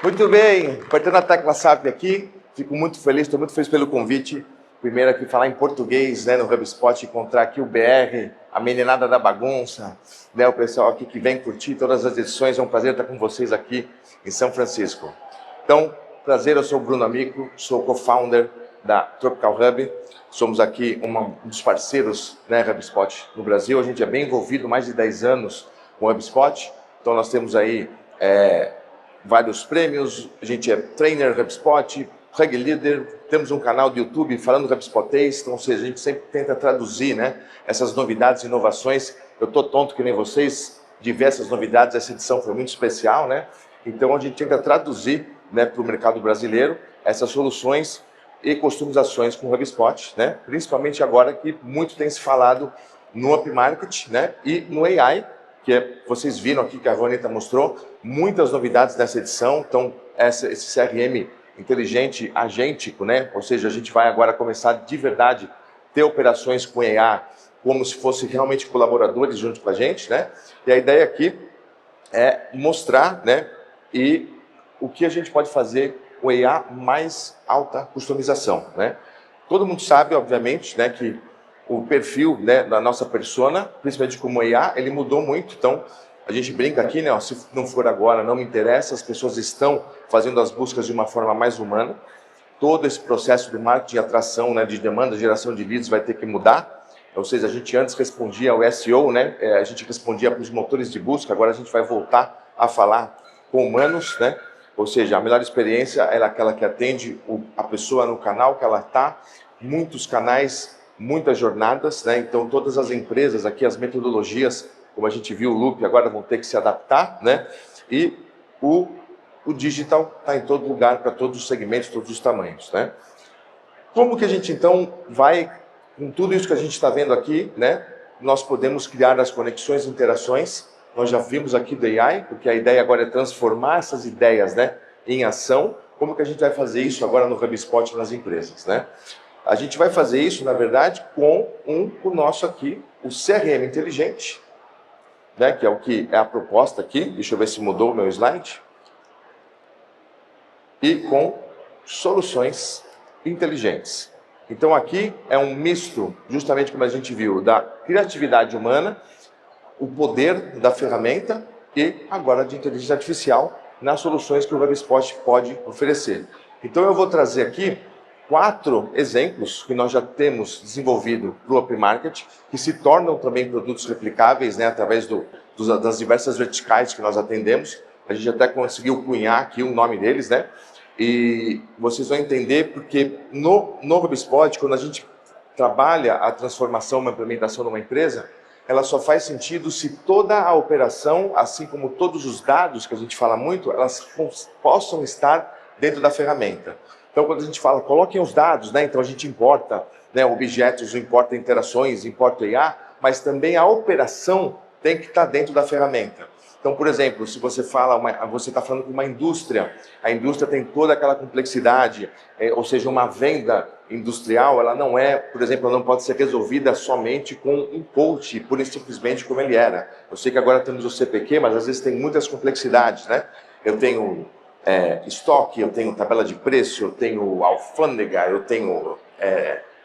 Muito bem, apertando a tecla SAP aqui, fico muito feliz, estou muito feliz pelo convite. Primeiro aqui falar em português, né, no HubSpot, encontrar aqui o BR, a meninada da bagunça, né, o pessoal aqui que vem curtir todas as edições, é um prazer estar com vocês aqui em São Francisco. Então, prazer, eu sou o Bruno Amico, sou co-founder da Tropical Hub, somos aqui um dos parceiros, né, HubSpot no Brasil, a gente é bem envolvido, mais de 10 anos com o HubSpot, então nós temos aí vários prêmios, a gente é trainer HubSpot, Hug Leader, temos um canal do YouTube falando HubSpotês, então, ou seja, a gente sempre tenta traduzir, né, essas novidades e inovações. Eu estou tonto que nem vocês, diversas novidades, essa edição foi muito especial, né? Então a gente tenta traduzir, né, para o mercado brasileiro essas soluções e customizações com o HubSpot, né? Principalmente agora que muito tem se falado no Up Market, né, e no AI, vocês viram aqui que a Ronita mostrou, muitas novidades nessa edição, então esse CRM inteligente, agêntico, né? Ou seja, a gente vai agora começar de verdade ter operações com EA como se fossem realmente colaboradores junto com a gente, né? E a ideia aqui é mostrar, né, e o que a gente pode fazer com EA mais alta customização, né? Todo mundo sabe, obviamente, né, que o perfil, né, da nossa persona, principalmente como IA, ele mudou muito. Então, a gente brinca aqui, né, ó, se não for agora, não me interessa, as pessoas estão fazendo as buscas de uma forma mais humana. Todo esse processo de marketing, atração, né, de demanda, geração de leads vai ter que mudar. Ou seja, a gente antes respondia ao SEO, né, a gente respondia para os motores de busca, agora a gente vai voltar a falar com humanos, né? Ou seja, a melhor experiência é aquela que atende a pessoa no canal que ela está, muitos canais, muitas jornadas, né? Então todas as empresas aqui, as metodologias, como a gente viu o Loop, agora vão ter que se adaptar, né? E o digital está em todo lugar, para todos os segmentos, todos os tamanhos, né? Como que a gente então vai, com tudo isso que a gente está vendo aqui, né? Nós podemos criar as conexões, interações. Nós já vimos aqui do AI, porque a ideia agora é transformar essas ideias, né, em ação. Como que a gente vai fazer isso agora no HubSpot nas empresas, né? A gente vai fazer isso, na verdade, com o nosso aqui, o CRM inteligente, né, que é o que é a proposta aqui. Deixa eu ver se mudou o meu slide. E com soluções inteligentes. Então aqui é um misto, justamente como a gente viu, da criatividade humana, o poder da ferramenta e agora de inteligência artificial nas soluções que o HubSpot pode oferecer. Então eu vou trazer aqui 4 exemplos que nós já temos desenvolvido para o Up Market, que se tornam também produtos replicáveis, né, através das diversas verticais que nós atendemos. A gente até conseguiu cunhar aqui o nome deles, né? E vocês vão entender porque no HubSpot, quando a gente trabalha a transformação, uma implementação numa empresa, ela só faz sentido se toda a operação, assim como todos os dados que a gente fala muito, elas possam estar dentro da ferramenta. Então, quando a gente fala, coloquem os dados, né? Então a gente importa, né, objetos, importa interações, importa IA, mas também a operação tem que estar dentro da ferramenta. Então, por exemplo, se você fala, você está falando com uma indústria, a indústria tem toda aquela complexidade, ou seja, uma venda industrial, ela não é, por exemplo, ela não pode ser resolvida somente com um coach, pura e simplesmente como ele era. Eu sei que agora temos o CPQ, mas às vezes tem muitas complexidades, né? Eu tenho estoque, eu tenho tabela de preço, eu tenho alfândega, eu tenho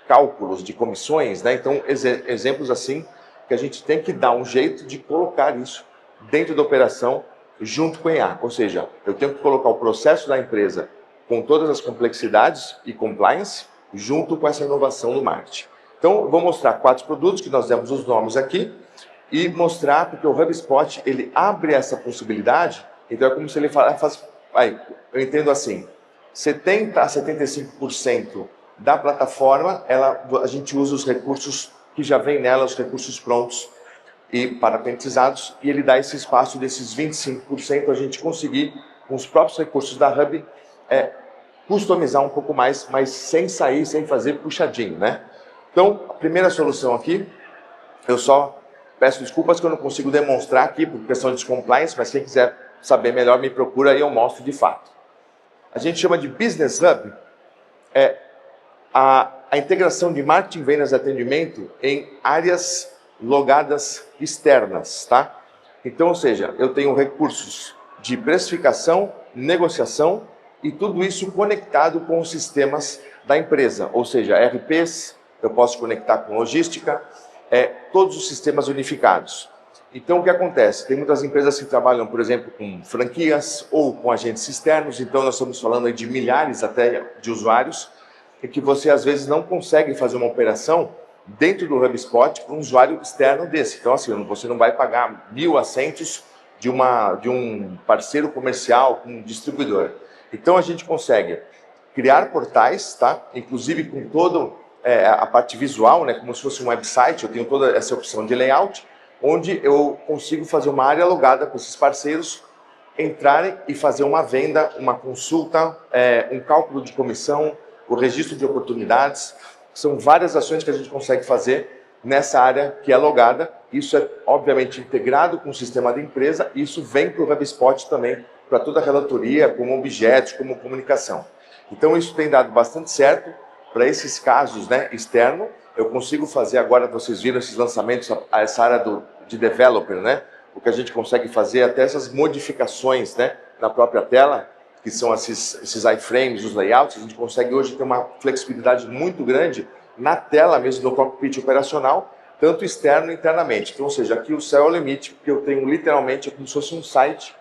cálculos de comissões, né? Então, exemplos assim que a gente tem que dar um jeito de colocar isso dentro da operação junto com a IA. Ou seja, eu tenho que colocar o processo da empresa com todas as complexidades e compliance junto com essa inovação do marketing. Então, eu vou mostrar 4 produtos que nós demos os nomes aqui e mostrar porque o HubSpot ele abre essa possibilidade. Então, é como se ele eu entendo assim, 70% a 75% da plataforma, a gente usa os recursos que já vem nela, os recursos prontos e parametrizados, e ele dá esse espaço desses 25% a gente conseguir, com os próprios recursos da Hub, customizar um pouco mais, mas sem sair, sem fazer puxadinho, né? Então, a primeira solução aqui, eu só peço desculpas que eu não consigo demonstrar aqui por questão de compliance, mas quem quiser saber melhor me procura e eu mostro de fato. A gente chama de Business Hub, a integração de marketing, vendas e atendimento em áreas logadas externas, tá? Então, ou seja, eu tenho recursos de precificação, negociação e tudo isso conectado com os sistemas da empresa, ou seja, ERPs, eu posso conectar com logística, todos os sistemas unificados. Então, o que acontece? Tem muitas empresas que trabalham, por exemplo, com franquias ou com agentes externos, então nós estamos falando de milhares até de usuários, e que você às vezes não consegue fazer uma operação dentro do HubSpot para um usuário externo desse. Então, assim, você não vai pagar 1.000 assentos de um parceiro comercial, um distribuidor. Então, a gente consegue criar portais, tá? Inclusive com toda a parte visual, né? Como se fosse um website, eu tenho toda essa opção de layout, onde eu consigo fazer uma área alugada para esses parceiros entrarem e fazer uma venda, uma consulta, um cálculo de comissão, o registro de oportunidades. São várias ações que a gente consegue fazer nessa área que é logada. Isso é, obviamente, integrado com o sistema da empresa e isso vem para o HubSpot também, para toda a relatoria, como objetos, como comunicação. Então, isso tem dado bastante certo para esses casos, né, externo. Eu consigo fazer agora, vocês viram esses lançamentos, essa área de developer, né? O que a gente consegue fazer, até essas modificações, né, na própria tela, que são esses iframes, os layouts, a gente consegue hoje ter uma flexibilidade muito grande na tela mesmo do cockpit operacional, tanto externo e internamente. Então, ou seja, aqui o céu é o limite, porque eu tenho literalmente como se fosse um site,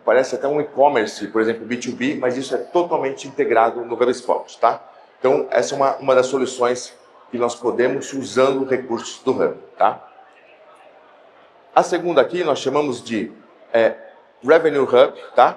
parece até um e-commerce, por exemplo, B2B, mas isso é totalmente integrado no HubSpot, tá? Então, essa é uma das soluções que nós podemos usando recursos do Hub, tá? A segunda aqui nós chamamos de Revenue Hub, tá?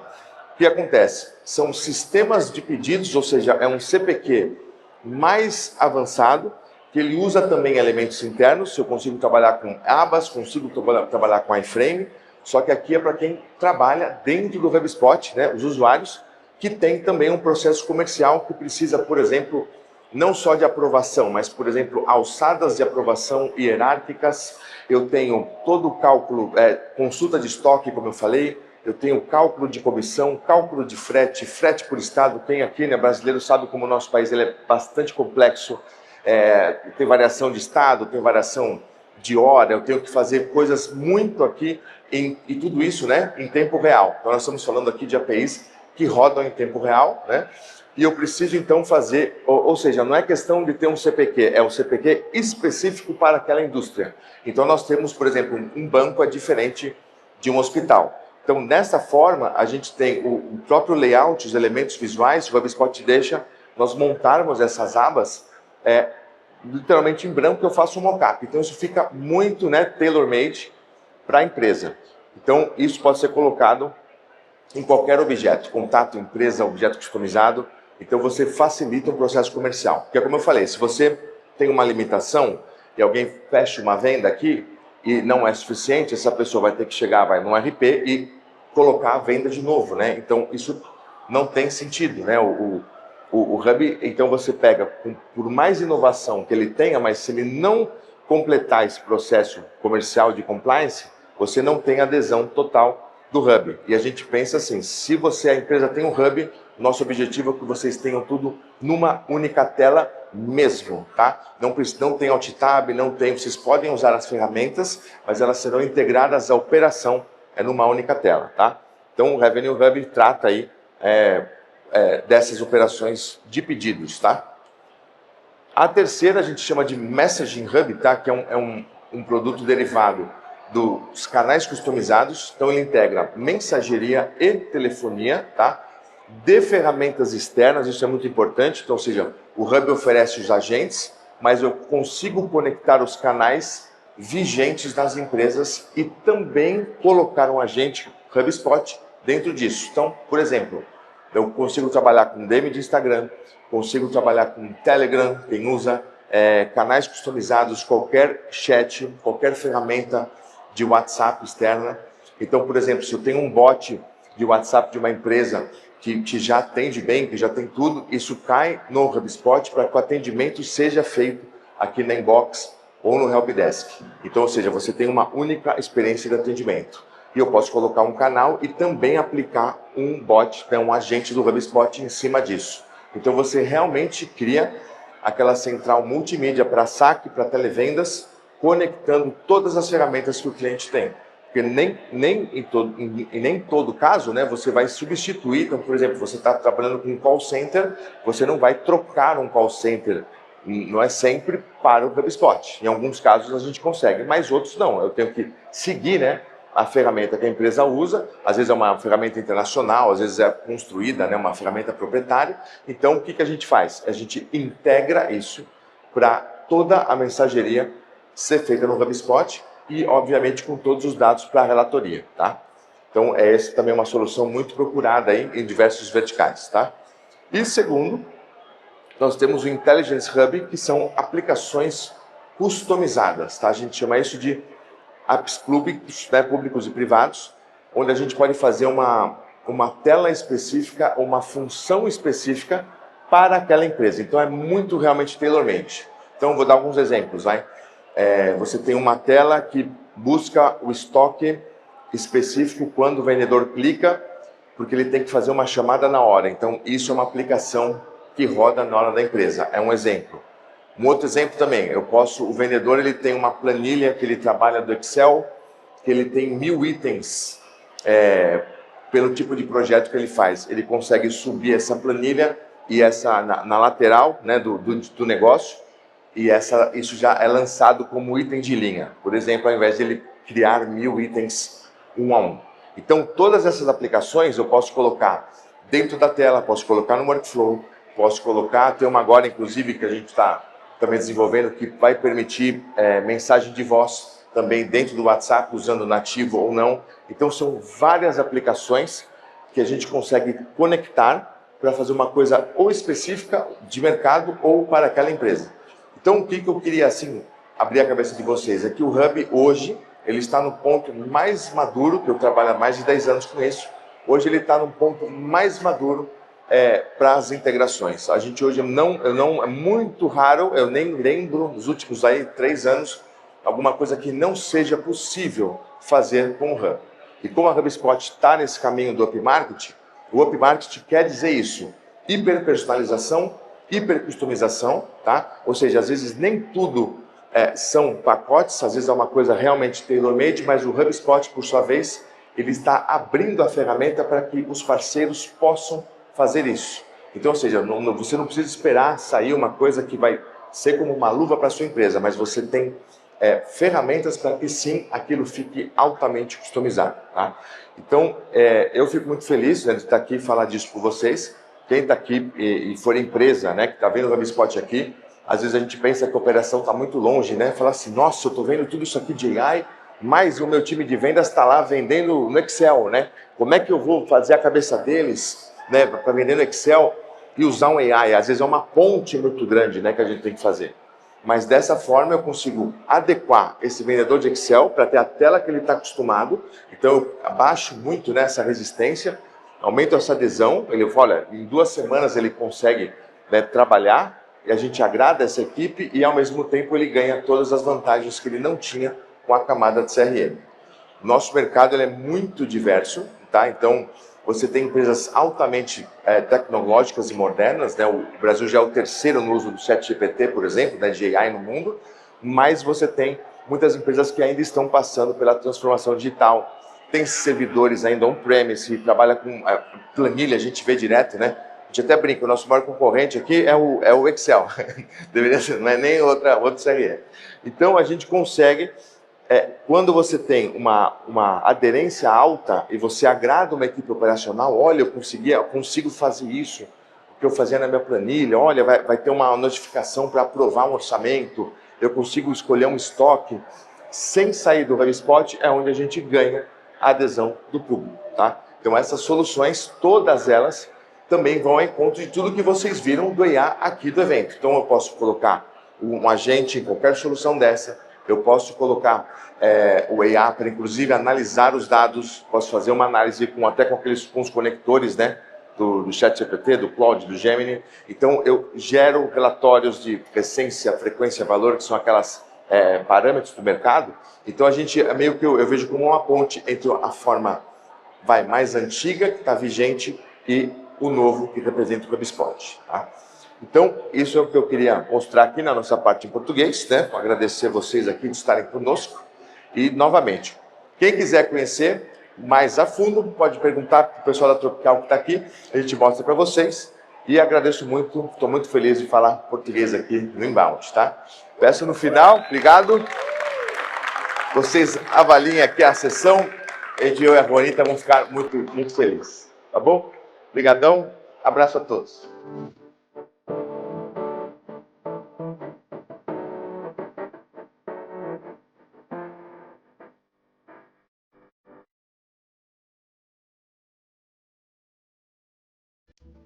O que acontece? São sistemas de pedidos, ou seja, é um CPQ mais avançado, que ele usa também elementos internos. Eu consigo trabalhar com abas, consigo trabalhar com iframe, só que aqui é para quem trabalha dentro do HubSpot, né? Os usuários que tem também um processo comercial que precisa, por exemplo, não só de aprovação, mas, por exemplo, alçadas de aprovação hierárquicas. Eu tenho todo o cálculo, consulta de estoque, como eu falei, eu tenho cálculo de comissão, cálculo de frete, frete por estado. Tem aqui, né, brasileiro sabe como o nosso país ele é bastante complexo, tem variação de estado, tem variação de hora, eu tenho que fazer coisas muito aqui, e tudo isso, né, em tempo real. Então nós estamos falando aqui de APIs que rodam em tempo real, né? E eu preciso então fazer, ou seja, não é questão de ter um CPQ, é um CPQ específico para aquela indústria. Então nós temos, por exemplo, um banco é diferente de um hospital. Então, dessa forma, a gente tem o próprio layout, os elementos visuais, o HubSpot deixa nós montarmos essas abas literalmente em branco, eu faço um mockup. Então, isso fica muito, né, tailor-made para a empresa. Então, isso pode ser colocado em qualquer objeto, contato, empresa, objeto customizado. Então, você facilita o processo comercial. Porque, como eu falei, se você tem uma limitação e alguém fecha uma venda aqui e não é suficiente, essa pessoa vai ter que chegar, vai no RP e colocar a venda de novo, né? Então, isso não tem sentido, né? O Hub, então você pega, por mais inovação que ele tenha, mas se ele não completar esse processo comercial de compliance, você não tem adesão total do Hub. E a gente pensa assim, se a empresa tem um Hub, nosso objetivo é que vocês tenham tudo numa única tela mesmo, tá? Não tem alt tab, vocês podem usar as ferramentas, mas elas serão integradas à operação numa única tela, tá? Então o Revenue Hub trata aí dessas operações de pedidos, tá? A terceira a gente chama de Messaging Hub, tá? Que é um produto derivado dos canais customizados. Então ele integra mensageria e telefonia, tá? De ferramentas externas, isso é muito importante. Então, ou seja, o Hub oferece os agentes, mas eu consigo conectar os canais vigentes nas empresas e também colocar um agente HubSpot dentro disso. Então, por exemplo, eu consigo trabalhar com DM de Instagram, consigo trabalhar com Telegram, quem usa, canais customizados, qualquer chat, qualquer ferramenta de WhatsApp externa. Então, por exemplo, se eu tenho um bot de WhatsApp de uma empresa que já atende bem, que já tem tudo, isso cai no HubSpot para que o atendimento seja feito aqui na inbox ou no helpdesk. Então, ou seja, você tem uma única experiência de atendimento. E eu posso colocar um canal e também aplicar um bot, um agente do HubSpot em cima disso. Então, você realmente cria aquela central multimídia para saque, para televendas, conectando todas as ferramentas que o cliente tem. Porque nem todo caso, né, você vai substituir. Então, por exemplo, você está trabalhando com um call center, você não vai trocar um call center, não é sempre para o HubSpot. Em alguns casos a gente consegue, mas outros não. Eu tenho que seguir, né, a ferramenta que a empresa usa. Às vezes é uma ferramenta internacional, às vezes é construída, né, uma ferramenta proprietária. Então, o que a gente faz? A gente integra isso para toda a mensageria ser feita no HubSpot e, obviamente, com todos os dados para a relatoria, tá? Então, essa também é uma solução muito procurada aí em diversos verticais, tá? E segundo, nós temos o Intelligence Hub, que são aplicações customizadas, tá? A gente chama isso de apps públicos, né, públicos e privados, onde a gente pode fazer uma tela específica, uma função específica para aquela empresa. Então, é muito realmente tailor-made. Então, vou dar alguns exemplos, vai? Você tem uma tela que busca o estoque específico quando o vendedor clica, porque ele tem que fazer uma chamada na hora. Então, isso é uma aplicação que roda na hora da empresa. É um exemplo. Um outro exemplo também, o vendedor ele tem uma planilha que ele trabalha do Excel, que ele tem 1000 itens pelo tipo de projeto que ele faz. Ele consegue subir essa planilha e essa na lateral, né, do negócio, e isso já é lançado como item de linha. Por exemplo, ao invés de ele criar 1000 itens um a um. Então, todas essas aplicações eu posso colocar dentro da tela, posso colocar no workflow, posso colocar, tem uma agora, inclusive, que a gente está também desenvolvendo, que vai permitir mensagem de voz também dentro do WhatsApp, usando nativo ou não. Então, são várias aplicações que a gente consegue conectar para fazer uma coisa ou específica de mercado ou para aquela empresa. Então, o que eu queria, assim, abrir a cabeça de vocês é que o Hub, hoje, ele está no ponto mais maduro, que eu trabalho há mais de 10 anos com isso, hoje ele está no ponto mais maduro para as integrações. A gente hoje é muito raro, eu nem lembro nos últimos 3 anos, alguma coisa que não seja possível fazer com o Hub. E como a HubSpot está nesse caminho do Up Market, o Up Market quer dizer isso, hiperpersonalização, hipercustomização, tá? Ou seja, às vezes nem tudo são pacotes, às vezes é uma coisa realmente tailor-made, mas o HubSpot, por sua vez, ele está abrindo a ferramenta para que os parceiros possam fazer isso. Então, ou seja, você não precisa esperar sair uma coisa que vai ser como uma luva para a sua empresa, mas você tem ferramentas para que sim, aquilo fique altamente customizado, tá? Então, eu fico muito feliz, né, de estar aqui e falar disso com vocês. Quem está aqui e for empresa, né, que está vendo o HubSpot aqui, às vezes a gente pensa que a operação está muito longe, né? Fala assim, nossa, eu estou vendo tudo isso aqui de AI, mas o meu time de vendas está lá vendendo no Excel, né? Como é que eu vou fazer a cabeça deles, né, para vender no Excel e usar um AI? Às vezes é uma ponte muito grande, né, que a gente tem que fazer. Mas dessa forma eu consigo adequar esse vendedor de Excel para ter a tela que ele está acostumado. Então eu abaixo muito, né, essa resistência, aumento essa adesão. Ele fala, olha, em 2 semanas ele consegue, né, trabalhar, e a gente agrada essa equipe e ao mesmo tempo ele ganha todas as vantagens que ele não tinha com a camada de CRM. Nosso mercado ele é muito diverso, tá? Então você tem empresas altamente tecnológicas e modernas, né? O Brasil já é o 3º no uso do ChatGPT, por exemplo, né, de AI no mundo, mas você tem muitas empresas que ainda estão passando pela transformação digital. Tem servidores ainda on-premise, trabalha com planilha, a gente vê direto, né? A gente até brinca, o nosso maior concorrente aqui é o Excel, deveria ser, não é nem outro CRM. Então a gente consegue, quando você tem uma aderência alta e você agrada uma equipe operacional, olha, eu consigo fazer isso, o que eu fazia na minha planilha, olha, vai ter uma notificação para aprovar um orçamento, eu consigo escolher um estoque, sem sair do HubSpot, é onde a gente ganha a adesão do público, tá? Então essas soluções, todas elas, também vão ao encontro de tudo que vocês viram do IA aqui do evento. Então eu posso colocar um agente em qualquer solução dessa, eu posso colocar o IA para inclusive analisar os dados, posso fazer uma análise até com os conectores, né, do ChatGPT, do Claude, do Gemini. Então eu gero relatórios de essência, frequência, valor, que são aquelas parâmetros do mercado. Então a gente meio que eu vejo como uma ponte entre a forma mais antiga, que está vigente, e o novo, que representa o HubSpot, tá? Então, isso é o que eu queria mostrar aqui na nossa parte em português, né? Agradecer vocês aqui de estarem conosco. E, novamente, Quem quiser conhecer mais a fundo, pode perguntar para o pessoal da Tropical que está aqui, a gente mostra para vocês. E agradeço muito, estou muito feliz de falar português aqui no Inbound, tá? Peço no final, obrigado. Vocês avaliem aqui a sessão, eu e a Juanita vamos ficar muito, muito felizes, tá bom? Obrigadão, abraço a todos.